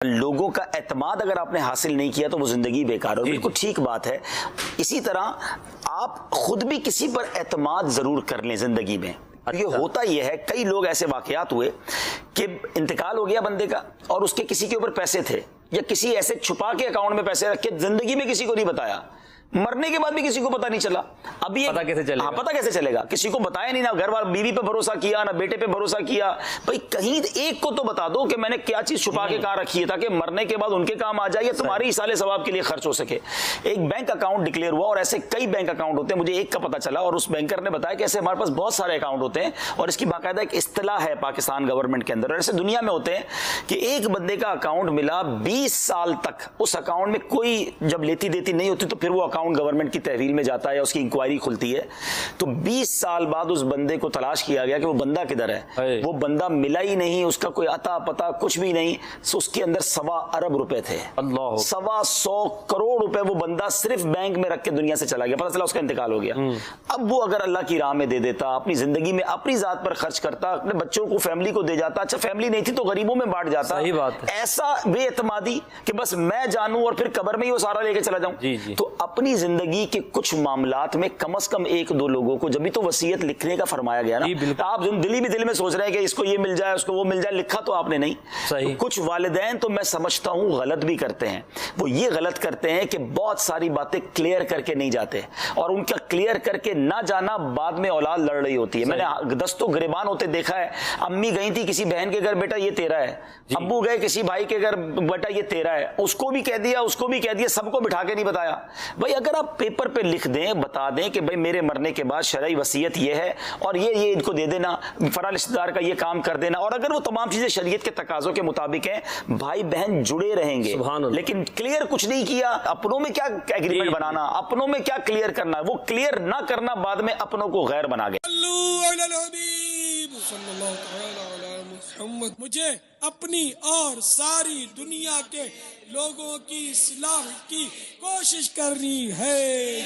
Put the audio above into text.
لوگوں کا اعتماد اگر آپ نے حاصل نہیں کیا تو وہ زندگی بیکار ہو. بالکل ٹھیک بات ہے. اسی طرح آپ خود بھی کسی پر اعتماد ضرور کر لیں زندگی میں. یہ ہوتا یہ ہے, کئی لوگ ایسے واقعات ہوئے کہ انتقال ہو گیا بندے کا اور اس کے کسی کے اوپر پیسے تھے یا کسی ایسے چھپا کے اکاؤنٹ میں پیسے رکھ کے زندگی میں کسی کو نہیں بتایا, مرنے کے بعد بھی کسی کو پتا نہیں چلا. ابھی پتا کیسے چلے گا؟ پتا کیسے چلے گا؟ کسی کو بتایا نہیں, نہ گھر والے بیوی پہ بھروسہ کیا, نہ بیٹے پہ بھروسہ کیا. بھائی کہیں ایک کو تو بتا دو کہ میں نے کیا چیز چھپا کے کہاں رکھی ہے تاکہ مرنے کے بعد ان کے کام آ جائے یا تمہاری ایصال ثواب کے لیے خرچ ہو سکے. ایک بینک اکاؤنٹ ڈکلیئر ہوا اور ایسے کئی بینک اکاؤنٹ ہوتے ہیں. مجھے ایک کا پتا چلا اور اس بینکر نے بتایا کہ ایسے ہمارے پاس بہت سارے اکاؤنٹ ہوتے ہیں اور اس کی باقاعدہ ایک اصطلاح ہے پاکستان گورنمنٹ کے اندر اور ایسے دنیا میں ہوتے ہیں کہ ایک بندے کا اکاؤنٹ ملا 20 سال تک اس اکاؤنٹ میں کوئی جب لیتی دیتی نہیں ہوتی تو پھر وہ اکاؤنٹ گورنمنٹ کی تحویل میں جاتا ہے یا اس کی انکوائری کھلتی ہے. تو 20 سال بعد اس بندے کو تلاش کیا گیا کہ وہ بندہ کدھر ہے. وہ بندہ ملا ہی نہیں, اس کا کوئی عطا پتا کچھ بھی نہیں. اس کے اندر 1.25 ارب روپے تھے, 125 کروڑ روپے وہ بندہ صرف بینک میں رکھ کے دنیا سے چلا گیا. پتہ چلا اس کا انتقال ہو گیا. اب وہ اگر اللہ کی راہ میں دے دیتا, اپنی زندگی میں اپنی ذات پر خرچ کرتا, اپنے بچوں کو فیملی کو دے جاتا, اچھا فیملی نہیں تھی تو غریبوں میں بانٹ جاتا. ایسا بے اعتمادی کہ بس میں جانوں اور پھر قبر میں ہی وہ سارا لے کے چلا جاؤں. تو اپنی زندگی کے کچھ معاملات میں کم از کم 1-2 لوگوں کو, جب بھی تو وصیت لکھنے کا فرمایا گیا نا, آپ دل میں سوچ رہے ہیں کہ اس کو یہ مل جائے اس کو وہ مل جائے, لکھا تو آپ نے نہیں. تو کچھ والدین تو میں سمجھتا ہوں غلط بھی کرتے ہیں. وہ یہ غلط کرتے ہیں کہ بہت ساری باتیں کلیئر کر کے نہیں جاتے اور ان کا کلیئر کر کے نہ جانا بعد میں اولاد لڑ رہی ہوتی ہے. میں نے دستوں گریبان ہوتے دیکھا ہے. امی گئی تھی کسی بہن کے گھر, بیٹا یہ تیرا ہے. ابو گئے کسی بھائی کے گھر, بیٹا یہ تیرا ہے. اس کو بھی کہہ دیا, اس کو بھی کہہ دیا, سب کو بٹھا کے نہیں بتایا. بھائی اگر آپ پیپر پہ لکھ دیں, بتا دیں کہ بھائی میرے مرنے کے بعد شرعی وصیت یہ ہے اور یہ ان کو دے دینا, فلاں رشتہ دار کا یہ کام کر دینا, اور اگر وہ تمام چیزیں شریعت کے تقاضوں کے مطابق ہیں, بھائی بہن جڑے رہیں گے. لیکن کلیئر کچھ نہیں کیا. اپنوں میں کیا ایگریمنٹ بنانا, اپنوں میں کیا کلیئر کرنا, وہ کلیئر نہ کرنا بعد میں اپنوں کو غیر بنا گئے. مجھے اپنی اور ساری دنیا کے لوگوں کی اصلاح کی کوشش کرنی ہے.